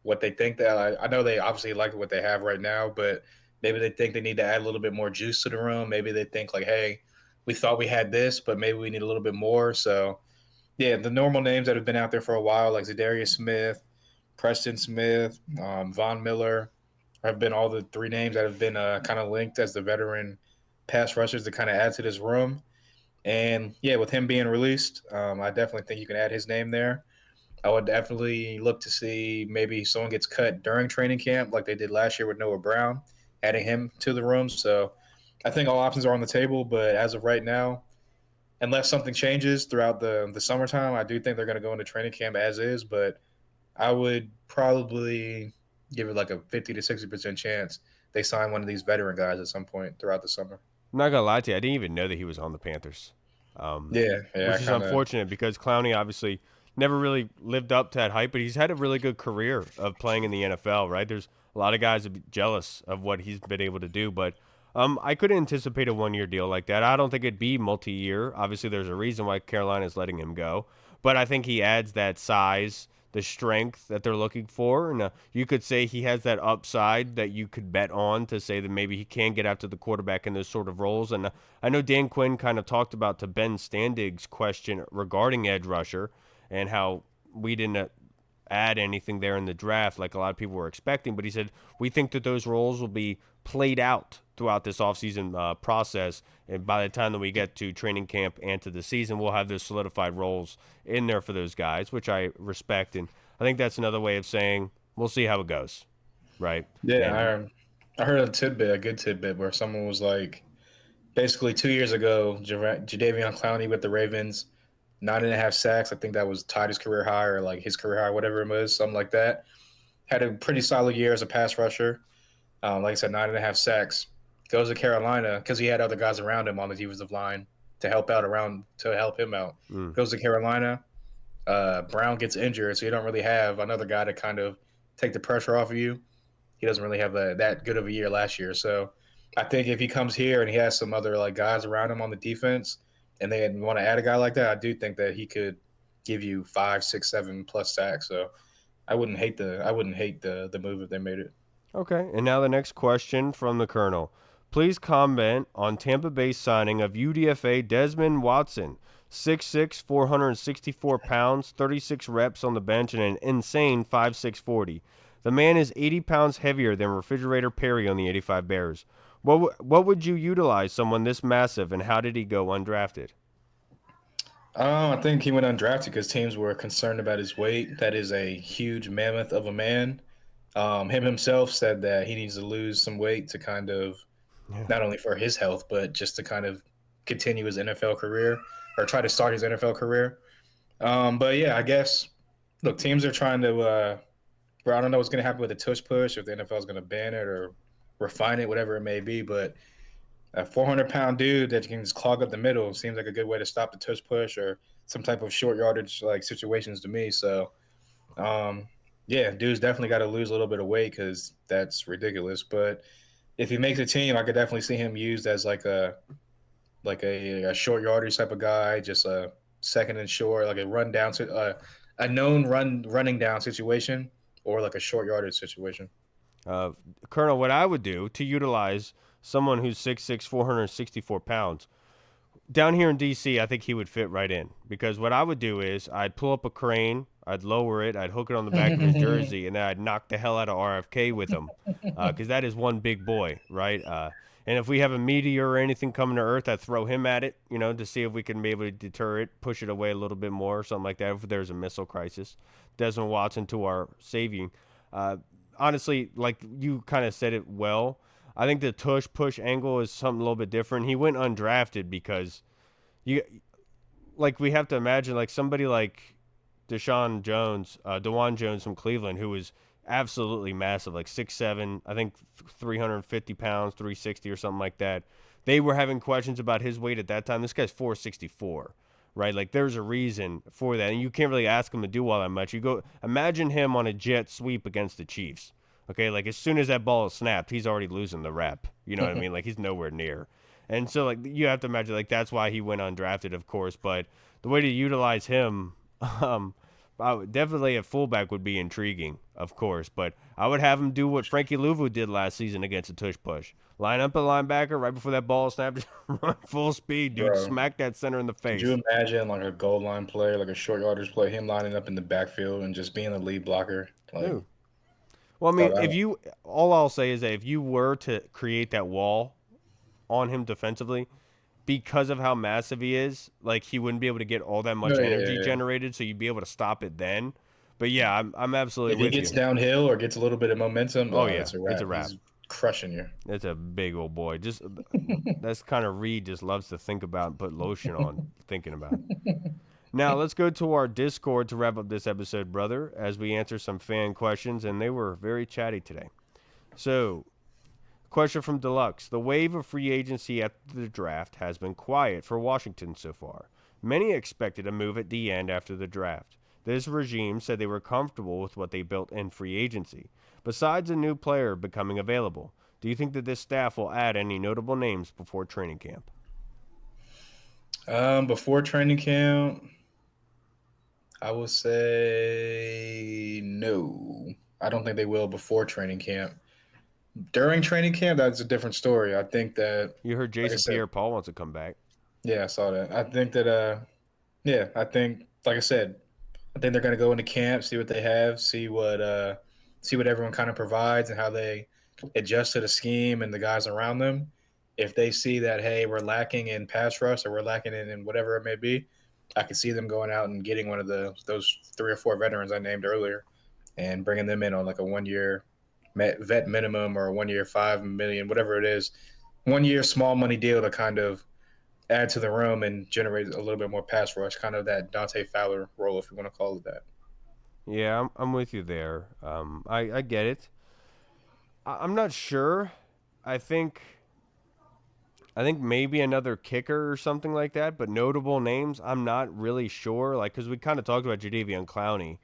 what they think that I know they obviously like what they have right now, but maybe they think they need to add a little bit more juice to the room. Maybe they think like, hey, we thought we had this, but maybe we need a little bit more. So Yeah, the normal names that have been out there for a while, like Zadarius Smith, Preston Smith, Von Miller, have been all the three names that have been kind of linked as the veteran pass rushers to kind of add to this room. And yeah, with him being released, I definitely think you can add his name there. I would definitely look to see maybe someone gets cut during training camp, like they did last year with Noah Brown, adding him to the room. So I think all options are on the table, but as of right now, unless something changes throughout the summertime, I do think they're going to go into training camp as is. But I would probably give it like a 50 to 60% chance they sign one of these veteran guys at some point throughout the summer. I'm not gonna lie to you, I didn't even know that he was on the Panthers, um, Yeah, yeah, I which is kind of. unfortunate because Clowney obviously never really lived up to that hype, but he's had a really good career of playing in the NFL. Right? There's a lot of guys that be jealous of what he's been able to do, but I couldn't anticipate a 1 year deal like that. I don't think it'd be multi-year. Obviously, there's a reason why Carolina's letting him go, but I think he adds that size, the strength that they're looking for. And you could say he has that upside that you could bet on to say that maybe he can get after the quarterback in those sort of roles. And I know Dan Quinn kind of talked about to Ben Standig's question regarding edge rusher and how we didn't add anything there in the draft like a lot of people were expecting. But he said, we think that those roles will be played out throughout this offseason process. And by the time that we get to training camp and to the season, we'll have those solidified roles in there for those guys, which I respect. And I think that's another way of saying we'll see how it goes. Right. And Yeah, I heard a tidbit, a good tidbit, where someone was like, basically 2 years ago, Jadavion Clowney with the Ravens, 9.5 sacks. I think that was tied his career high or like his career high, whatever it was, something like that. Had a pretty solid year as a pass rusher. Like I said, 9.5 sacks. Goes to Carolina because he had other guys around him on the defensive line to help him out. mm, Goes to Carolina. Brown gets injured, so you don't really have another guy to kind of take the pressure off of you. He doesn't really have that good of a year last year. So I think if he comes here and he has some other like guys around him on the defense, and they want to add a guy like that, I do think that he could give you 5, 6, 7 plus sacks. So I wouldn't hate the move if they made it. okay. And now the next question from the Colonel. Please comment on Tampa Bay's signing of UDFA Desmond Watson, 6'6", 464 pounds, 36 reps on the bench, and an insane 5'6", 40. The man is 80 pounds heavier than Refrigerator Perry on the 85 Bears. What would you utilize someone this massive, and how did he go undrafted? I think he went undrafted because teams were concerned about his weight. That is a huge mammoth of a man. Him himself said that he needs to lose some weight to kind of Yeah. not only for his health, but just to kind of continue his NFL career or try to start his NFL career. But yeah, I guess look, teams are trying to. I don't know what's going to happen with the tush push if the NFL is going to ban it or refine it, whatever it may be. But a 400-pound dude that can just clog up the middle seems like a good way to stop the tush push or some type of short yardage like situations to me. So um, yeah, dude's definitely got to lose a little bit of weight because that's ridiculous. But if he makes a team, I could definitely see him used as like a short yardage type of guy, just a second and short, like a run down to a known running down situation, or like a short yardage situation. Uh, Colonel, what I would do to utilize someone who's 6'6", 464 pounds, down here in DC, I think he would fit right in because what I would do is I'd pull up a crane, I'd lower it, I'd hook it on the back of his jersey, and then I'd knock the hell out of RFK with him because that is one big boy, right? And if we have a meteor or anything coming to Earth, I'd throw him at it, to see if we can be able to deter it, push it away a little bit more or something like that if there's a missile crisis. Desmond Watson to our saving. Uh, Honestly, like you kind of said it well. I think the tush push angle is something a little bit different. He went undrafted because you like we have to imagine like somebody like Dewan Jones from Cleveland, who was absolutely massive, like 6'7", I think 350 pounds, 360 or something like that. They were having questions about his weight at that time. This guy's 464, right? Like there's a reason for that, and you can't really ask him to do all that much. You go imagine him on a jet sweep against the Chiefs. Okay, like as soon as that ball is snapped, he's already losing the rep. You know what I mean? Like he's nowhere near. And so like you have to imagine like that's why he went undrafted, of course. But the way to utilize him, um, Definitely a fullback would be intriguing, of course, but I would have him do what Frankie Louvu did last season against a tush push. Line up a linebacker right before that ball snapped, run full speed, dude. Bro, Smack that center in the could you face. imagine like a goal line player, like a short yardage player, him lining up in the backfield and just being a lead blocker? Like, Dude. Well, I mean, dog, I if don't. you, all I'll say is that if you were to create that wall on him defensively, because of how massive he is, like he wouldn't be able to get all that No, much yeah, energy yeah, yeah. generated, so you'd be able to stop it then. But yeah, I'm absolutely If he with gets you. downhill or gets a little bit of momentum, Oh oh, yeah, it's a it's a wrap. wrap. He's crushing you. It's a big old boy. Just that's kind of Reed just loves to think about and put lotion on thinking about. Now let's go to our Discord to wrap up this episode, brother, as we answer some fan questions, and they were very chatty today. So, question from Deluxe: the wave of free agency after the draft has been quiet for Washington so far. Many expected a move at the end after the draft. This regime said they were comfortable with what they built in free agency. Besides a new player becoming available, do you think that this staff will add any notable names before training camp? Before training camp, I would say no. I don't think they will before training camp. During training camp, that's a different story. I think that, You heard like I Jason said, Pierre-Paul wants to come back. yeah, I saw that. I think that, yeah, I think, like I said, I think they're going to go into camp, see what they have, see what everyone kind of provides and how they adjust to the scheme and the guys around them. If they see that, hey, we're lacking in pass rush or we're lacking in whatever it may be, I could see them going out and getting one of those 3 or 4 veterans I named earlier and bringing them in on like a 1 year vet minimum or a 1 year 5 million, whatever it is, 1 year small money deal to kind of add to the room and generate a little bit more pass rush, kind of that Dante Fowler role, if you want to call it that. Yeah, I'm with you there. I get it. I'm not sure. I think I think maybe another kicker or something like that, but notable names, I'm not really sure. Like, because we kind of talked about Jadavion Clowney,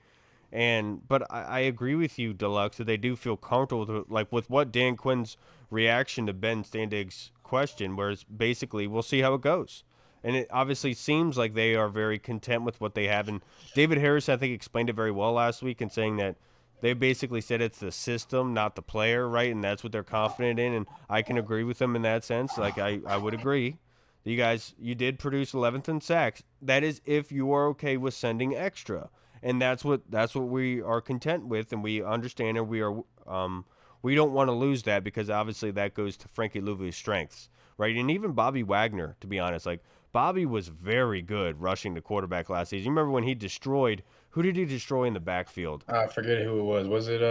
but I agree with you, Deluxe, that they do feel comfortable with like with what Dan Quinn's reaction to Ben Standig's question, whereas basically we'll see how it goes. And it obviously seems like they are very content with what they have. And David Harris, I think, explained it very well last week in saying that they basically said it's the system, not the player, right? And that's what they're confident in. And I can agree with them in that sense. Like, I would agree. You guys, you did produce 11th in sacks. That is if you are okay with sending extra, and that's what we are content with, and we understand, and we don't want to lose that because obviously that goes to Frankie Louvu's strengths, right? And even Bobby Wagner, to be honest, like Bobby was very good rushing the quarterback last season. You remember when he destroyed? Who did he destroy in the backfield? I forget who it was. Was it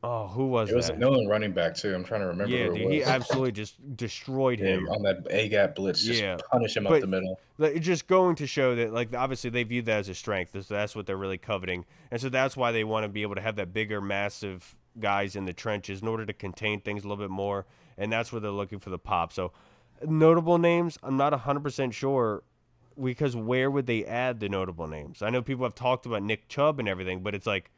Oh, who it was was that? another running back too. I'm trying to remember Yeah, who it dude, he was. absolutely just destroyed Yeah, him. on that A gap blitz, just Yeah, punish him up but the middle. it's just going to show that, like, obviously they view that as a strength. So that's what they're really coveting, and so that's why they want to be able to have that bigger, massive guys in the trenches in order to contain things a little bit more, and that's where they're looking for the pop. So, notable names, I'm not 100% sure because where would they add the notable names? I know people have talked about Nick Chubb and everything, but it's like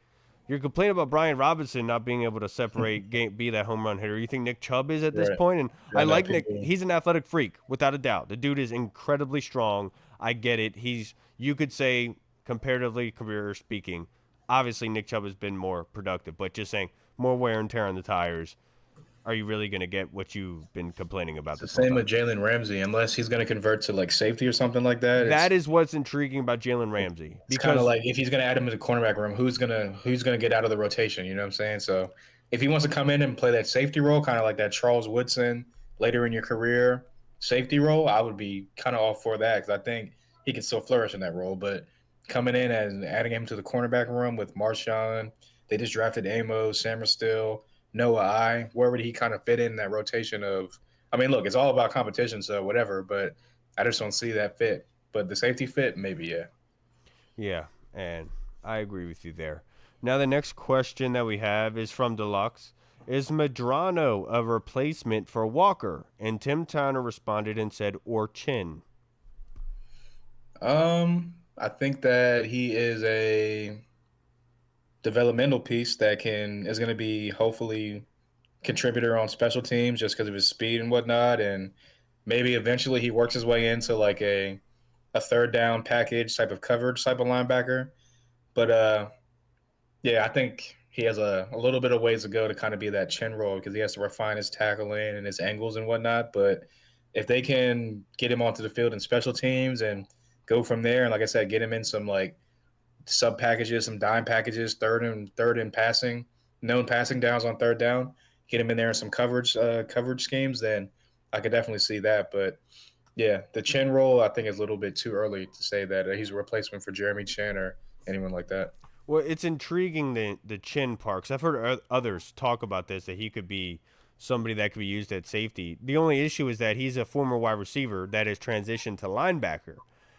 you're complaining about Brian Robinson not being able to separate game, be that home run hitter. You think Nick Chubb is at this Right. point? And I I know like Nick. people. He's an athletic freak without a doubt. The dude is incredibly strong. I get it. He's you could say comparatively career speaking. Obviously, Nick Chubb has been more productive, but just saying more wear and tear on the tires. Are you really going to get what you've been complaining about It's the this whole same time? with Jalen Ramsey, unless he's going to convert to like safety or something like that. That is what's intriguing about Jalen Ramsey It's kind of because like if he's going to add him to the cornerback room, who's gonna get out of the rotation? You know what I'm saying? So if he wants to come in and play that safety role, kind of like that Charles Woodson later in your career safety role, I would be kind of all for that because I think he can still flourish in that role. But coming in and adding him to the cornerback room with Marshawn, they just drafted Amos, Samerstill, Noah I. Where would he kind of fit in that rotation of? I mean, look, it's all about competition, so whatever. But I just don't see that fit. But the safety fit, maybe, yeah. yeah, and I agree with you there. Now, the next question that we have is from Deluxe. Is Madrano a replacement for Walker? And Tim Towner responded and said, or Chin. I think that he is a developmental piece that can is going to be hopefully contributor on special teams just because of his speed and whatnot, and maybe eventually he works his way into like a third down package type of coverage type of linebacker. But yeah, I think he has a little bit of ways to go to kind of be that chin roll because he has to refine his tackling and his angles and whatnot. But if they can get him onto the field in special teams and go from there, and like I said, get him in some like sub packages, some dime packages, third and passing, known passing downs on third down, get him in there in some coverage schemes, then I could definitely see that. But yeah, the Chin roll I think is a little bit too early to say that he's a replacement for Jeremy Chin or anyone like that. Well, it's intriguing the chin parks. I've heard others talk about this that he could be somebody that could be used at safety. The only issue is that he's a former wide receiver that has transitioned to linebacker.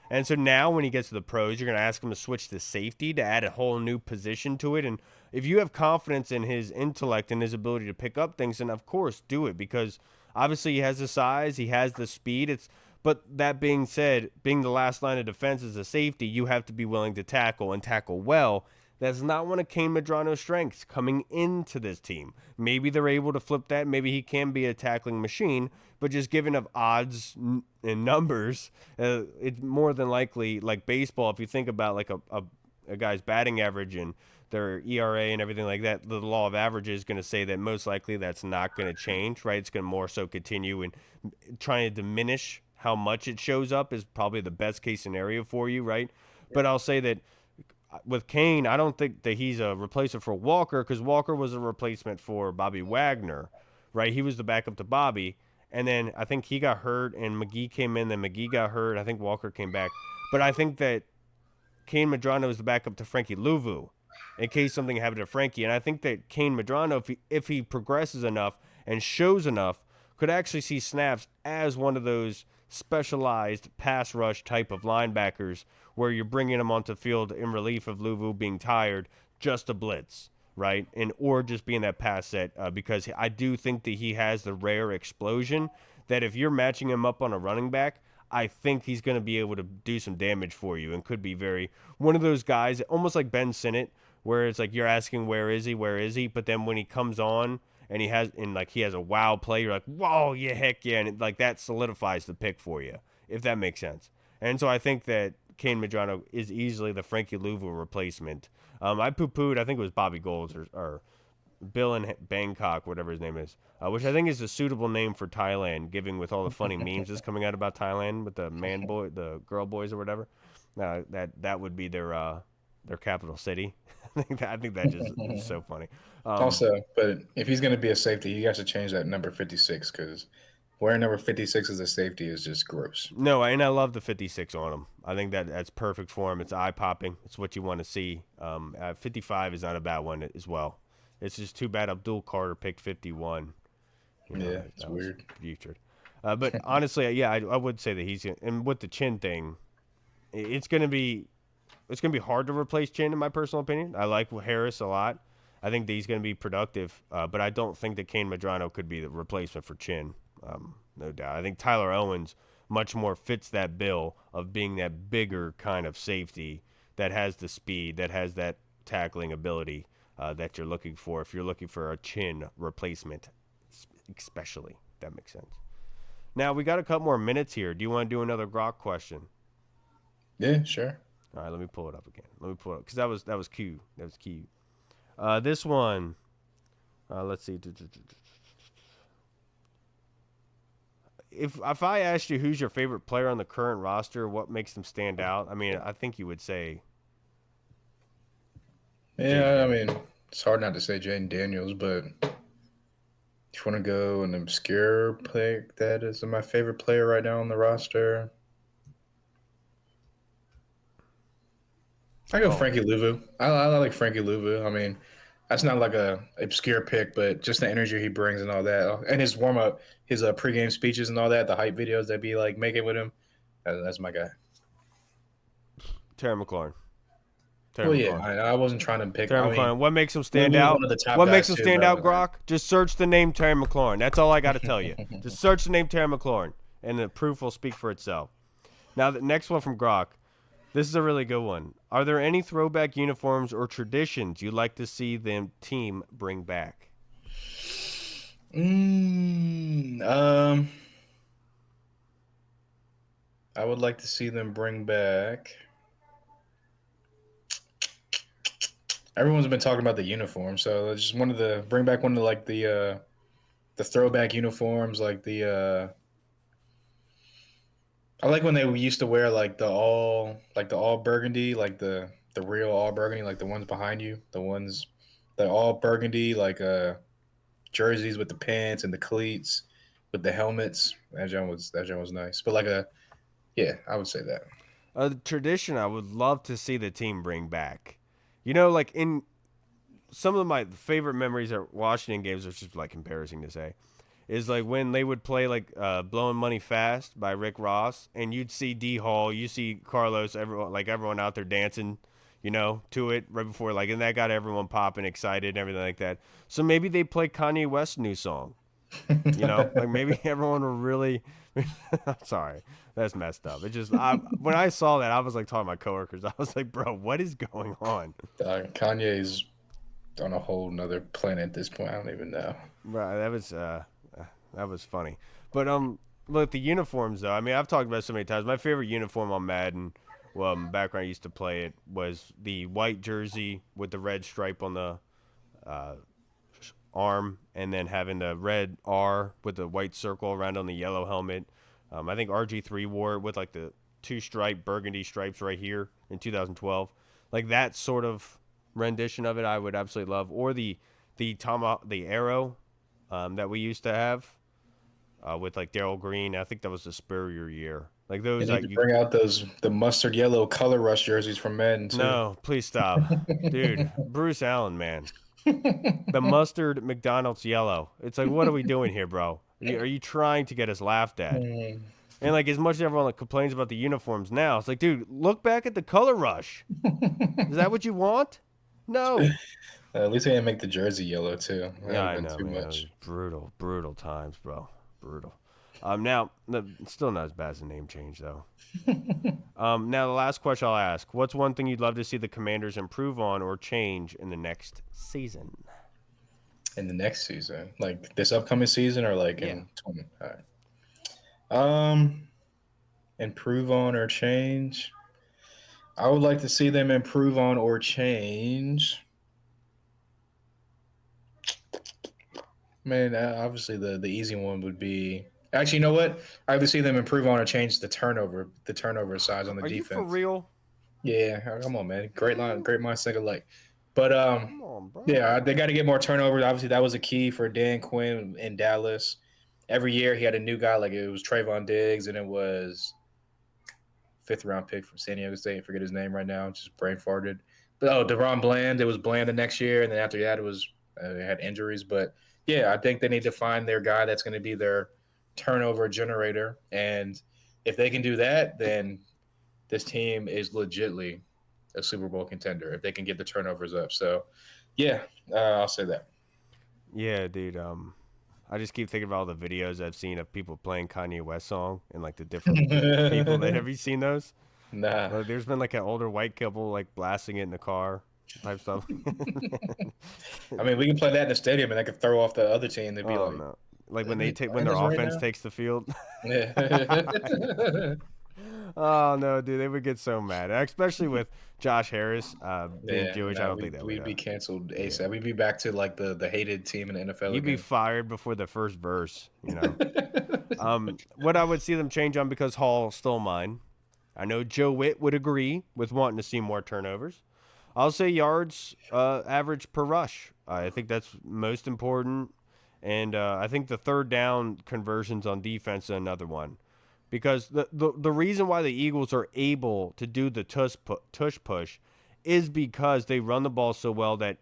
And so now when he gets to the pros, you're going to ask him to switch to safety to add a whole new position to it. And if you have confidence in his intellect and his ability to pick up things, then of course do it because obviously he has the size, he has the speed. But that being said, being the last line of defense as a safety, you have to be willing to tackle and tackle well. That's not one of Kane Medrano's strengths coming into this team. Maybe they're able to flip that. Maybe he can be a tackling machine, but just given of odds and numbers, it's more than likely like baseball. If you think about like a guy's batting average and their ERA and everything like that, the law of averages is going to say that most likely that's not going to change, right? It's going to more so continue and trying to diminish how much it shows up is probably the best case scenario for you, right? But I'll say that with Kane, I don't think that he's a replacement for Walker because Walker was a replacement for Bobby Wagner, right? He was the backup to Bobby, and then I think he got hurt, and McGee came in. Then McGee got hurt. I think Walker came back, but I think that Kane Medrano is the backup to Frankie Louvu in case something happened to Frankie. And I think that Kane Medrano, if he progresses enough and shows enough, could actually see snaps as one of those specialized pass rush type of linebackers where you're bringing him onto the field in relief of Louvu being tired just to blitz, right? And or just being that pass set because I do think that he has the rare explosion that if you're matching him up on a running back, I think he's going to be able to do some damage for you and could be very one of those guys, almost like Ben Sinnott, where it's like you're asking where is he, but then when he comes on and he has a wow play, you're like, whoa, yeah, heck yeah, and like that solidifies the pick for you, if that makes sense. And so I think that Kane Medrano is easily the Frankie Louvu replacement. I poo-pooed, I think it was Bobby Golds or Bill in Bangkok, whatever his name is, which I think is a suitable name for Thailand, given with all the funny memes that's coming out about Thailand with the man boy, the girl boys or whatever. That would be their capital city. I think that just is so funny. Um, Also, but if he's going to be a safety, he has to change that number 56 because wearing number 56 as a safety is just gross. no, and I love the 56 on him. I think that's perfect for him. It's eye popping. It's what you want to see. 55 is not a bad one as well. It's just too bad Abdul Carter picked 51. Yeah, it's That was weird. putrid. But honestly, yeah, I would say that and with the chin thing, it's gonna be hard to replace Chin in my personal opinion. I like Harris a lot. I think that he's gonna be productive, but I don't think that Kane Medrano could be the replacement for Chin. No doubt. I think Tyler Owens much more fits that bill of being that bigger kind of safety that has the speed, that has that tackling ability that you're looking for. If you're looking for a Chin replacement, especially if that makes sense. Now we got a couple more minutes here. Do you want to do another Grok question? Yeah, sure. All right, let me pull it up again. Let me pull it up because that was Q. That was Q. This one, let's see. If I asked you who's your favorite player on the current roster, what makes them stand out? I mean, I think you would say Jaden Yeah, I Daniels. mean, it's hard not to say Jaden Daniels, but if you want to go an obscure player that is my favorite player right now on the roster, I go Oh, Frankie Louvu. I like Frankie Louvu. I mean, that's not like a obscure pick, but just the energy he brings and all that, and his warm up, his pregame speeches and all that, the hype videos that be like making with him. That's my guy. Terry McLaurin. Terry Well, yeah, McLaurin. I wasn't trying to pick. Terry I mean, McLaurin. What makes him stand Louvu's out? one of the top What makes guys him too, stand though. out, Grok? Just search the name Terry McLaurin. That's all I got to tell you. Just search the name Terry McLaurin, and the proof will speak for itself. Now, the next one from Grok. This is a really good one. Are there any throwback uniforms or traditions you'd like to see the team bring back? Mm, I would like to see them bring back. Everyone's been talking about the uniform, so I just wanted to bring back one of like the throwback uniforms, like I like when they used to wear like the all burgundy, like the real all burgundy, like the ones behind you, the all burgundy, like jerseys with the pants and the cleats with the helmets. That joint was nice. But like a yeah, I would say that. A tradition I would love to see the team bring back. You know, like in some of my favorite memories at Washington games, which is like embarrassing to say, is like when they would play like "Blowing Money Fast" by Rick Ross, and you'd see D Hall, you see Carlos, everyone out there dancing, to it right before like, and that got everyone popping, excited, and everything like that. So maybe they play Kanye West's new song. Like maybe everyone will really. I'm sorry, that's messed up. It just when I saw that, I was like talking to my coworkers. I was like, bro, what is going on? Kanye's on a whole nother planet at this point. I don't even know. Right, that was funny. But look, the uniforms though. I mean, I've talked about it so many times. My favorite uniform on Madden, well, back when I used to play it, was the white jersey with the red stripe on the uh, arm, and then having the red R with the white circle around on the yellow helmet. I think RG3 wore it with like the two stripe burgundy stripes right here in 2012. Like that sort of rendition of it, I would absolutely love. Or the arrow that we used to have with like Daryl Green. I think that was the Spurrier year. Like They those, need to bring out the mustard yellow color rush jerseys from Madden too. no, please stop, dude. Bruce Allen, man, the mustard McDonald's yellow. It's like, what are we doing here, bro? Are you trying to get us laughed at? Mm. And like, as much as everyone like, complains about the uniforms now, it's like, dude, look back at the color rush. Is that what you want? No. At least they didn't make the jersey yellow too. That would Yeah, have I been know, too man. It was much. brutal, brutal times, bro. Brutal. Now, still not as bad as the name change, though. Now the last question I'll ask: what's one thing you'd love to see the Commanders improve on or change in the next season? In the next season, like this upcoming season, or like Yeah. in 20. All right. Um, improve on or change. I would like to see them improve on or change. Man, obviously the easy one would be actually. You know what? I would see them improve on or change the turnover size on the Are you for defense. real? Yeah, come on, man. Great line, Man, great minds think alike. But come on, bro. yeah, they got to get more turnovers. Obviously, that was a key for Dan Quinn in Dallas. Every year he had a new guy, like it was Trayvon Diggs, and it was fifth round pick from San Diego State. I forget his name right now. Just brain farted. But Deron Bland. It was Bland the next year, and then after that, it was they had injuries. But yeah, I think they need to find their guy that's going to be their turnover generator. And if they can do that, then this team is legitly a Super Bowl contender if they can get the turnovers up. So yeah, I'll say that. Yeah, dude. I just keep thinking about all the videos I've seen of people playing Kanye West song and like the different people that have you seen those? Nah. Like, there's been like an older white couple like blasting it in the car type stuff. I mean, we can play that in the stadium, and I could throw off the other team. They'd be Oh like, no! Like "Are when they when playing their this right offense now?" takes the field. Yeah. Oh no, dude, they would get so mad, especially with Josh Harris being Yeah, Jewish. I no, don't think that would. we'd be canceled Yeah, ASAP. We'd be back to like the hated team in the NFL you'd be again. fired before the first verse. What I would see them change on because Hall stole mine. I know Joe Witt would agree with wanting to see more turnovers. I'll say yards average per rush. I think that's most important. And I think the third down conversions on defense is another one. Because the reason why the Eagles are able to do the tush push is because they run the ball so well that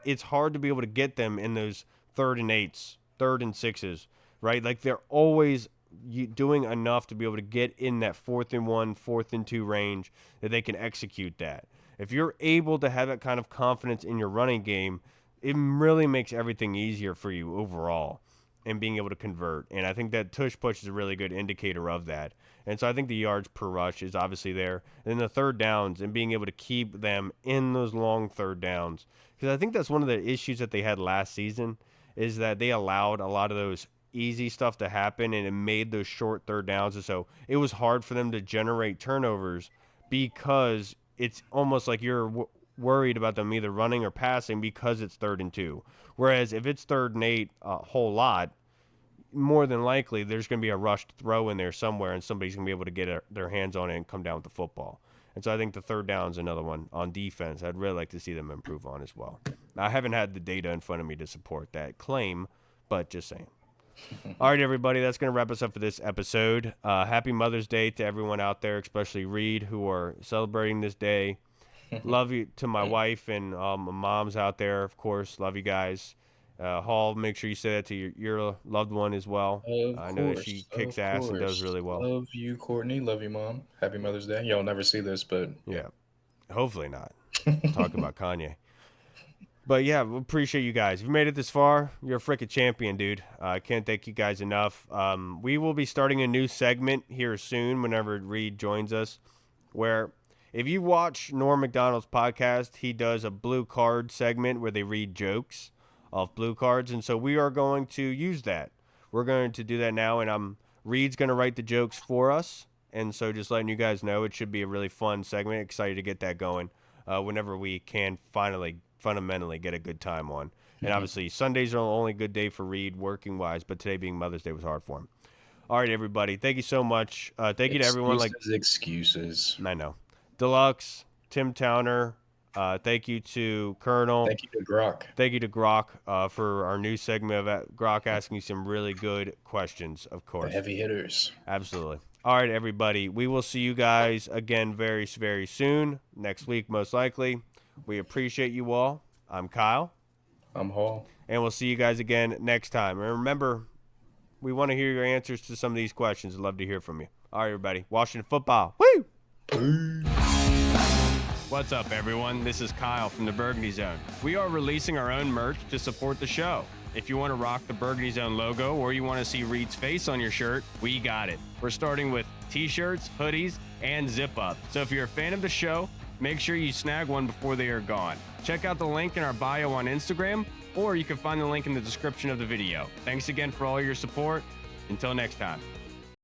it's hard to be able to get them in those third and eights, third and sixes, right? Like they're always doing enough to be able to get in that fourth and one, fourth and two range that they can execute that. If you're able to have that kind of confidence in your running game, it really makes everything easier for you overall and being able to convert. And I think that tush push is a really good indicator of that. And so I think the yards per rush is obviously there. And then the third downs and being able to keep them in those long third downs. Because I think that's one of the issues that they had last season is that they allowed a lot of those easy stuff to happen and it made those short third downs. And so it was hard for them to generate turnovers because it's almost like you're worried about them either running or passing because it's 3rd and 2. Whereas if it's 3rd and 8 a whole lot, more than likely there's going to be a rushed throw in there somewhere and somebody's going to be able to get their hands on it and come down with the football. And so I think the 3rd down is another one on defense I'd really like to see them improve on as well. I haven't had the data in front of me to support that claim, but just saying. All right, everybody, that's going to wrap us up for this episode. Happy Mother's Day to everyone out there, especially Reed, who are celebrating this day. Love you to my wife and my moms out there, of course. Love you guys. Hall, make sure you say that to your loved one as well. I know that she kicks ass and does really well. Love you, Courtney. Love you, Mom. Happy Mother's Day. Y'all never see this, but yeah. Hopefully not. Talk about Kanye. But yeah, we appreciate you guys. If you made it this far, you're a freaking champion, dude. I can't thank you guys enough. We will be starting a new segment here soon whenever Reed joins us, where if you watch Norm Macdonald's podcast, he does a blue card segment where they read jokes off blue cards. And so we are going to use that. We're going to do that now, and Reed's going to write the jokes for us. And so just letting you guys know, it should be a really fun segment. Excited to get that going whenever we can fundamentally get a good time on. And obviously, Sundays are the only good day for Reed working-wise, but today being Mother's Day was hard for him. All right, everybody. Thank you so much. Thank you to everyone. Excuses. I know. Deluxe, Tim Towner. Thank you to Colonel. Thank you to Grock. Thank you to Grock for our new segment of Grock asking you some really good questions, of course. The heavy hitters. Absolutely. All right, everybody. We will see you guys again very, very soon. Next week, most likely. We appreciate you all. I'm Kyle. I'm Hall. And we'll see you guys again next time. And remember, we want to hear your answers to some of these questions. I'd love to hear from you. All right, everybody. Washington football. Woo! Peace. What's up, everyone? This is Kyle from the Burgundy Zone. We are releasing our own merch to support the show. If you want to rock the Burgundy Zone logo or you want to see Reed's face on your shirt, we got it. We're starting with t-shirts, hoodies, and zip-up. So if you're a fan of the show, make sure you snag one before they are gone. Check out the link in our bio on Instagram, or you can find the link in the description of the video. Thanks again for all your support. Until next time.